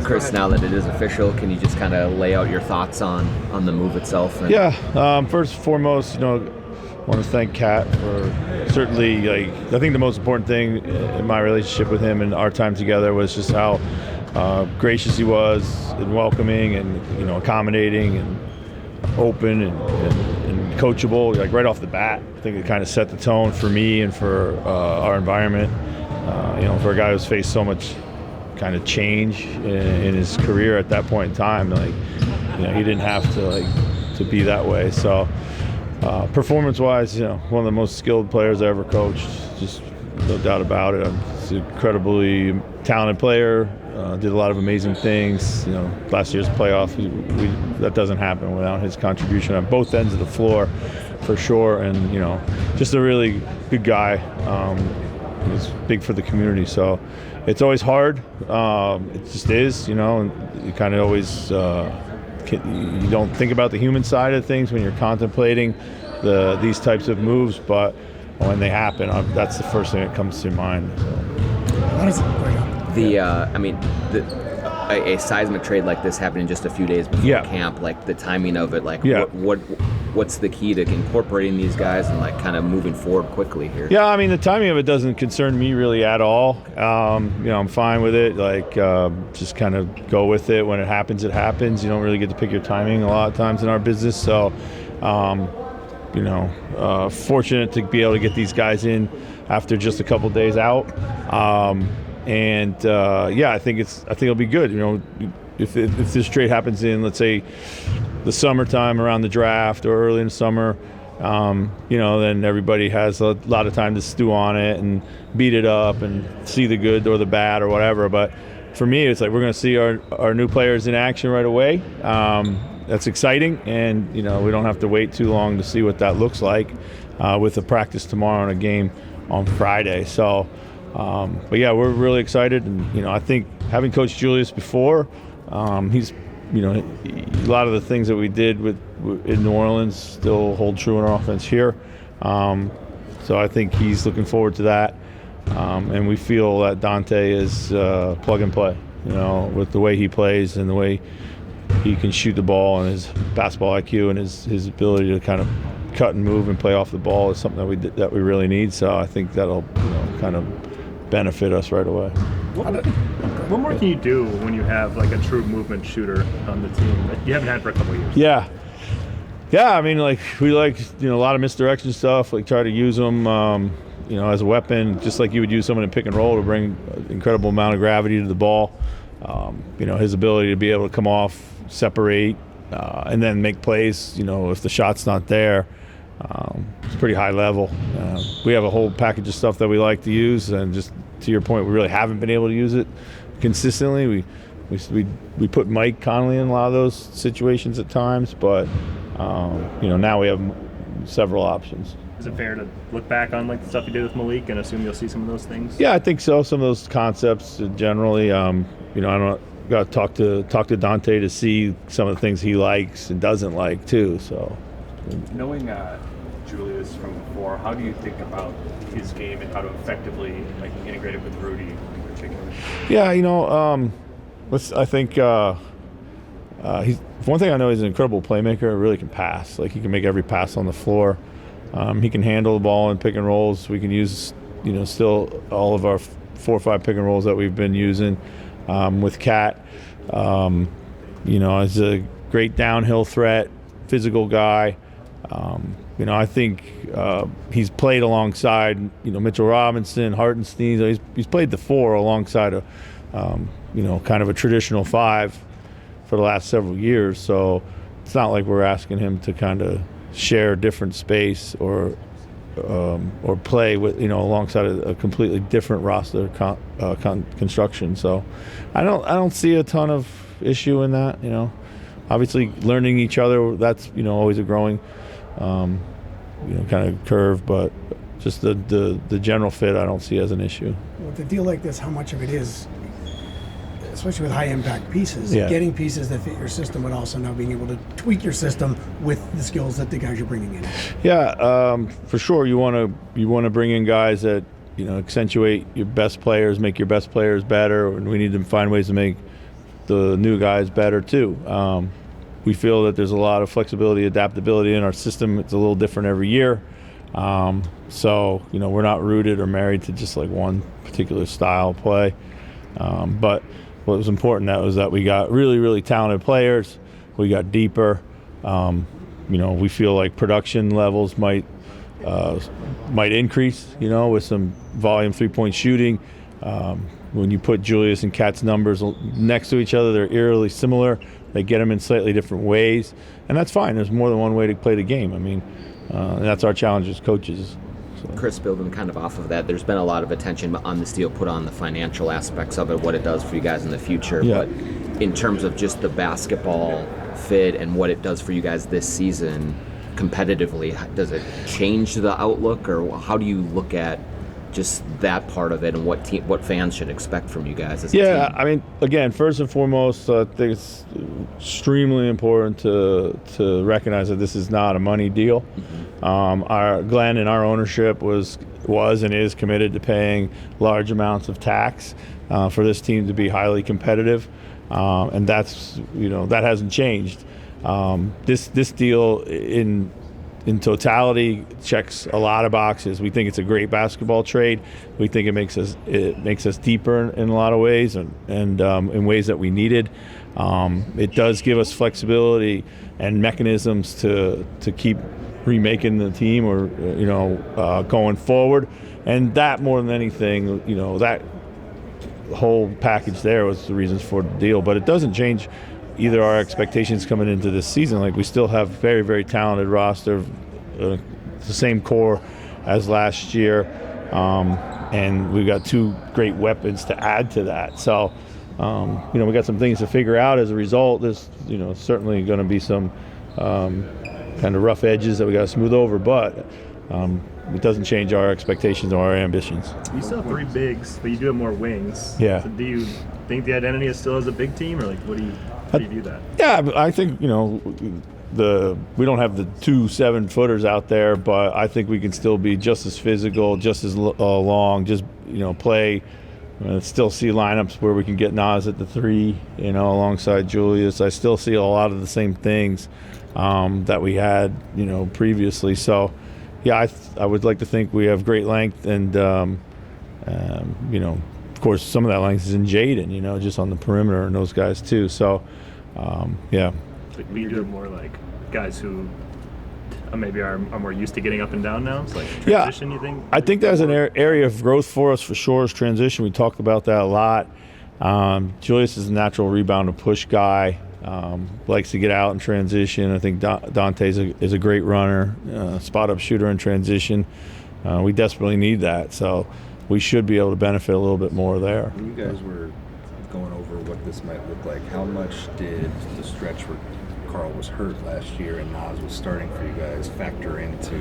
Chris, now that it is official, can you just kind of lay out your thoughts on the move itself? First and foremost, I want to thank Kat for certainly, I think the most important thing in my relationship with him and our time together was just how gracious he was and welcoming and, accommodating and open and coachable, right off the bat. I think it kind of set the tone for me and for our environment. For a guy who's faced so much kind of change in his career at that point in time, he didn't have to be that way. So performance-wise, one of the most skilled players I ever coached, just no doubt about it. He's an incredibly talented player, did a lot of amazing things. Last year's playoff, that doesn't happen without his contribution on both ends of the floor, for sure. And just a really good guy. He's big for the community, so it's always hard. It just is, and you kind of always you don't think about the human side of things when you're contemplating these types of moves, but when they happen, that's the first thing that comes to mind. What is it? A seismic trade like this happening just a few days before camp, the timing of it, what's the key to incorporating these guys and kind of moving forward quickly here? Yeah, the timing of it doesn't concern me really at all. I'm fine with it. Just kind of go with it. When it happens, it happens. You don't really get to pick your timing a lot of times in our business. So, fortunate to be able to get these guys in after just a couple days out. I think it'll be good. If this trade happens in, let's say, the summertime around the draft or early in the summer, then everybody has a lot of time to stew on it and beat it up and see the good or the bad or whatever. But for me, it's we're going to see our new players in action right away. That's exciting, and we don't have to wait too long to see what that looks like with a practice tomorrow and a game on Friday. So. We're really excited, and I think having coached Julius before, he's a lot of the things that we did in New Orleans still hold true in our offense here. So I think he's looking forward to that, and we feel that Dante is plug and play. With the way he plays and the way he can shoot the ball and his basketball IQ and his ability to kind of cut and move and play off the ball is something that we really need. So I think that'll kind of benefit us right away. What more can you do when you have a true movement shooter on the team that you haven't had for a couple of years? Yeah, we like a lot of misdirection stuff. Try to use them, as a weapon, just like you would use someone in pick and roll to bring an incredible amount of gravity to the ball. His ability to be able to come off, separate, and then make plays. If the shot's not there. It's pretty high level. We have a whole package of stuff that we like to use, and just to your point, we really haven't been able to use it consistently. We put Mike Conley in a lot of those situations at times, but now we have several options. Is it fair to look back on the stuff you did with Malik and assume you'll see some of those things? Yeah, I think so. Some of those concepts generally. I don't got to talk to Dante to see some of the things he likes and doesn't like too. So. Knowing Julius from before, how do you think about his game and how to effectively integrate it with Rudy in particular? Yeah, I think he's one thing I know. He's an incredible playmaker. Really can pass. He can make every pass on the floor. He can handle the ball in pick and rolls. We can use still all of our 4 or 5 pick and rolls that we've been using with Kat. He's a great downhill threat, physical guy. I think he's played alongside, Mitchell Robinson, Hartenstein. He's played the 4 alongside a, kind of a traditional 5 for the last several years. So it's not like we're asking him to kind of share a different space or play with, alongside a completely different roster construction. So I don't see a ton of issue in that. Obviously learning each other, that's always a growing kind of curve, but just the general fit I don't see as an issue. With a deal like this, how much of it is, especially with high impact pieces, getting pieces that fit your system, but also now being able to tweak your system with the skills that the guys you're bringing in? Yeah, for sure. You want to bring in guys that accentuate your best players, make your best players better, and we need to find ways to make the new guys better too. We feel that there's a lot of flexibility, adaptability in our system. It's a little different every year. So, we're not rooted or married to just like one particular style of play. But what was important was that we got really, really talented players. We got deeper. We feel like production levels might increase, with some volume three-point shooting. When you put Julius and Kat's numbers next to each other, they're eerily similar. They get them in slightly different ways, and that's fine. There's more than one way to play the game. And that's our challenge as coaches. So. Chris, building kind of off of that, there's been a lot of attention on this deal put on the financial aspects of it, what it does for you guys in the future. Yeah. But in terms of just the basketball fit and what it does for you guys this season competitively, does it change the outlook, or how do you look at just that part of it and what fans should expect from you guys as a team? Again, first and foremost, I think it's extremely important to recognize that this is not a money deal. Our Glenn and our ownership was and is committed to paying large amounts of tax for this team to be highly competitive, and that's that hasn't changed. This deal in totality checks a lot of boxes. We think it's a great basketball trade. We think it makes us deeper in a lot of ways and in ways that we needed. It does give us flexibility and mechanisms to keep remaking the team or going forward. And that more than anything, that whole package there was the reasons for the deal. But it doesn't change either our expectations coming into this season. Like, we still have very, very talented roster, the same core as last year, and we've got two great weapons to add to that. So, we got some things to figure out as a result. There's, certainly going to be some kind of rough edges that we got to smooth over, but it doesn't change our expectations or our ambitions. You still have three bigs, but you do have more wings. Yeah. So do you think the identity is still as a big team, or how do you view that? Yeah, I think we don't have the 2 7-footers out there, but I think we can still be just as physical, just as long, just play. Still see lineups where we can get Nas at the 3, alongside Julius. I still see a lot of the same things that we had, previously. So, yeah, I would like to think we have great length, and of course, some of that length is in Jaden, just on the perimeter, and those guys too. So, yeah. But you do more like guys who maybe are more used to getting up and down now? It's like transition, you think? I think that's an area of growth for us for sure, is transition. We talked about that a lot. Julius is a natural rebound and push guy, likes to get out and transition. I think Dante is a great runner, spot-up shooter in transition. We desperately need that, so we should be able to benefit a little bit more there. When you guys were going over what this might look like, how much did the stretch where Carl was hurt last year and Nas was starting for you guys factor into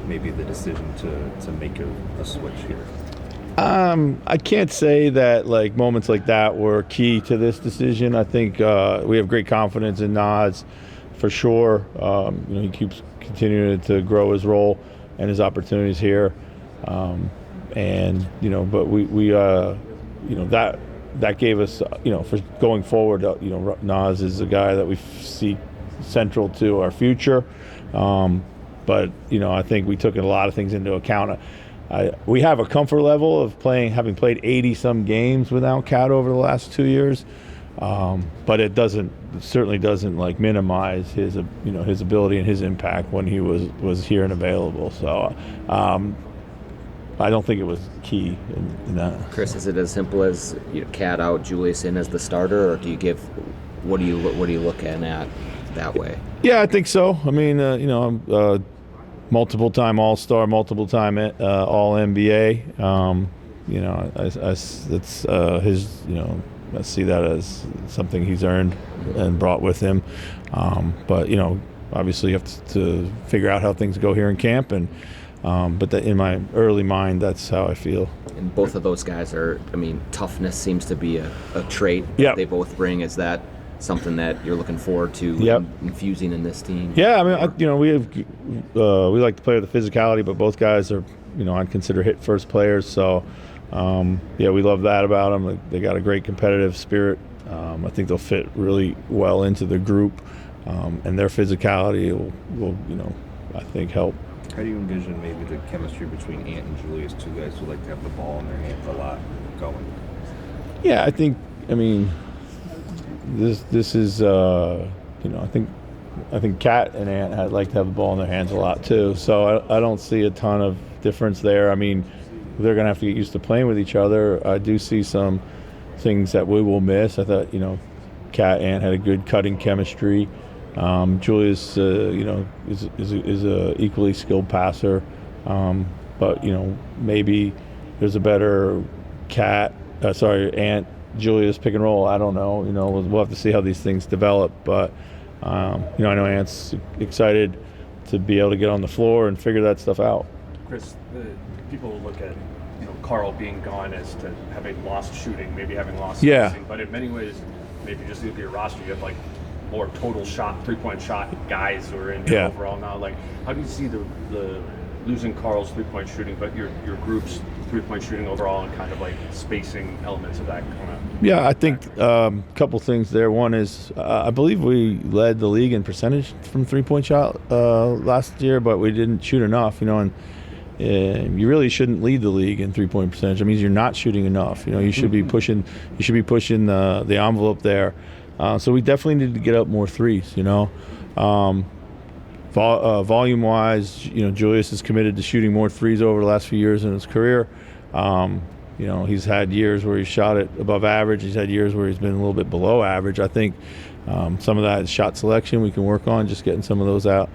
maybe the decision to make a switch here? I can't say that moments like that were key to this decision. I think we have great confidence in Nas for sure. He keeps continuing to grow his role and his opportunities here. But we that gave us, for going forward, Nas is a guy that we see central to our future. But I think we took a lot of things into account. We have a comfort level of having played 80-some games without Cat over the last 2 years, but it certainly doesn't minimize his ability and his impact when he was here and available. So I don't think it was key in that. Chris, is it as simple as Cat out, Julius in as the starter, or do you give? What do you look at that way? Yeah, I think so. I mean, multiple-time All-Star, multiple-time All-NBA. It's his. I see that as something he's earned and brought with him. But obviously you have to figure out how things go here in camp, and but in my early mind, that's how I feel. And both of those guys toughness seems to be a trait that they both bring. Is that something that you're looking forward to infusing in this team? Yeah, we like to play with the physicality, but both guys are, I'd consider hit-first players. So, we love that about them. They got a great competitive spirit I think they'll fit really well into the group, and their physicality will I think help. How do you envision maybe the chemistry between Ant and Julius, two guys who like to have the ball in their hands a lot, going? Yeah, I mean, this is I think Cat and Ant like to have the ball in their hands a lot too. So I don't see a ton of difference there. I mean, they're going to have to get used to playing with each other. I do see some things that we will miss. I thought, Cat Ant had a good cutting chemistry. Julius, is a equally skilled passer. But, maybe there's a better Ant Julius pick and roll. I don't know. We'll have to see how these things develop. But, I know Ant's excited to be able to get on the floor and figure that stuff out. Chris, people look at Carl being gone as to having lost shooting, maybe having lost spacing, but in many ways, maybe just look at your roster, you have like more total shot, 3-point shot guys who are in there overall now. Like, how do you see the losing Carl's 3-point shooting, but your group's 3-point shooting overall, and kind of like spacing elements of that coming up? Yeah, I think a couple things there. One is I believe we led the league in percentage from 3-point shot last year, but we didn't shoot enough. And you really shouldn't lead the league in 3-point percentage. It means you're not shooting enough. You should be pushing. You should be pushing the envelope there. So we definitely need to get up more threes. Volume-wise, Julius is committed to shooting more threes over the last few years in his career. He's had years where he's shot it above average. He's had years where he's been a little bit below average. I think some of that is shot selection we can work on, just getting some of those out,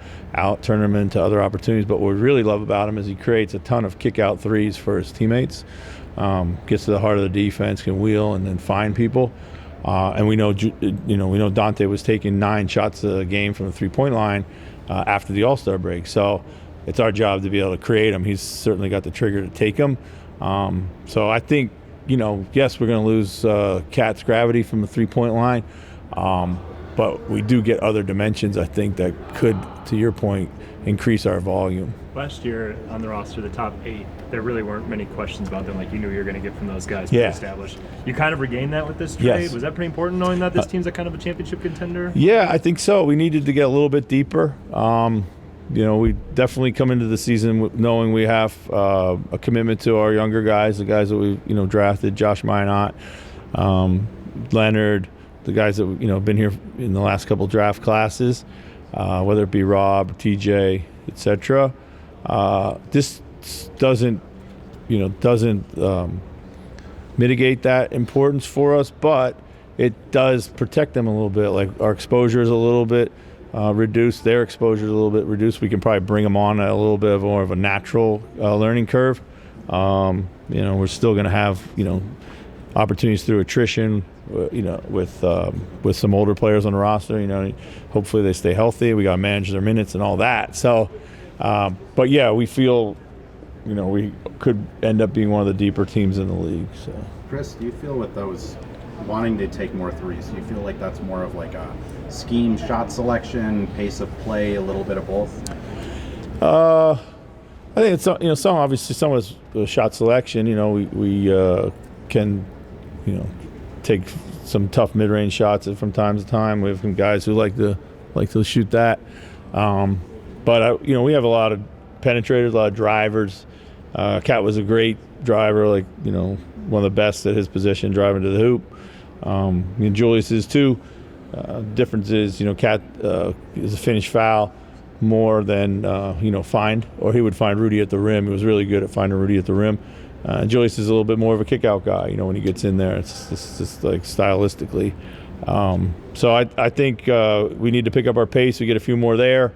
turn them into other opportunities. But what we really love about him is he creates a ton of kick-out threes for his teammates, gets to the heart of the defense, can wheel and then find people. And we know Dante was taking 9 shots a game from the 3-point line after the All-Star break. So it's our job to be able to create them. He's certainly got the trigger to take them. So I think, yes, we're going to lose Cat's gravity from the 3-point line, but we do get other dimensions, I think, that could, to your point, increase our volume. Last year on the roster, the top 8, there really weren't many questions about them. Like, you knew you were going to get from those guys pretty established. You kind of regained that with this trade. Yes. Was that pretty important, knowing that this team's a kind of a championship contender? Yeah, I think so. We needed to get a little bit deeper. We definitely come into the season knowing we have a commitment to our younger guys, the guys that we drafted, Josh Minot, Leonard, the guys that been here in the last couple draft classes, whether it be Rob, TJ, etc. This doesn't mitigate that importance for us, but it does protect them a little bit. Like, our exposure is a little bit reduced, their exposure is a little bit reduced. We can probably bring them on at a little bit more of a natural learning curve. We're still going to have opportunities through attrition, with some older players on the roster. Hopefully they stay healthy. We got to manage their minutes and all that. So, but yeah, we feel we could end up being one of the deeper teams in the league. So, Chris, do you feel with those wanting to take more threes, do you feel like that's more of like a scheme, shot selection, pace of play, a little bit of both? I think it's some obviously some of the shot selection. We can take some tough mid-range shots from time to time. We have some guys who like to shoot that. But we have a lot of penetrators, a lot of drivers. Cat was a great driver, one of the best at his position, driving to the hoop. Julius is too. Difference is, Cat is a finished foul more than find, or he would find Rudy at the rim. He was really good at finding Rudy at the rim. Julius is a little bit more of a kick-out guy. When he gets in there, it's just like stylistically. So I think we need to pick up our pace. We get a few more there.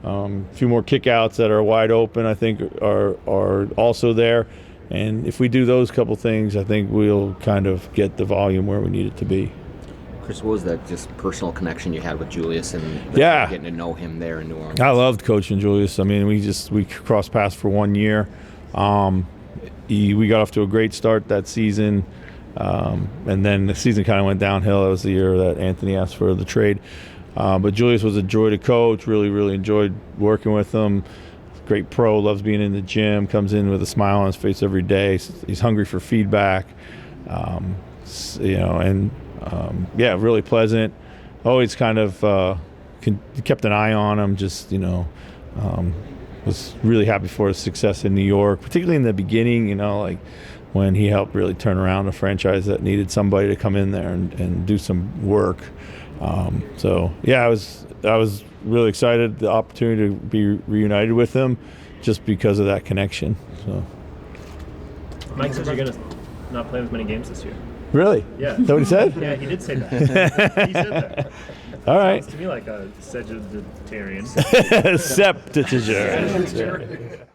A few more kickouts that are wide open, I think, are also there. And if we do those couple things, I think we'll kind of get the volume where we need it to be. Chris, what was that just personal connection you had with Julius and getting to know him there in New Orleans? I loved coaching Julius. I mean, we crossed paths for 1 year. We got off to a great start that season. And then the season kind of went downhill. That was the year that Anthony asked for the trade. But Julius was a joy to coach. Really, really enjoyed working with him. Great pro, loves being in the gym, comes in with a smile on his face every day. He's hungry for feedback. And yeah, really pleasant. Always kind of kept an eye on him. Just was really happy for his success in New York, particularly in the beginning. Like when he helped really turn around a franchise that needed somebody to come in there and do some work. So yeah, I was really excited the opportunity to be reunited with him, just because of that connection. So. Mike says you're gonna not play as many games this year. Really? Yeah. Is that what he said? Yeah, he did say that. He said that. All right. Sounds to me like a vegetarian. Septuagenarian.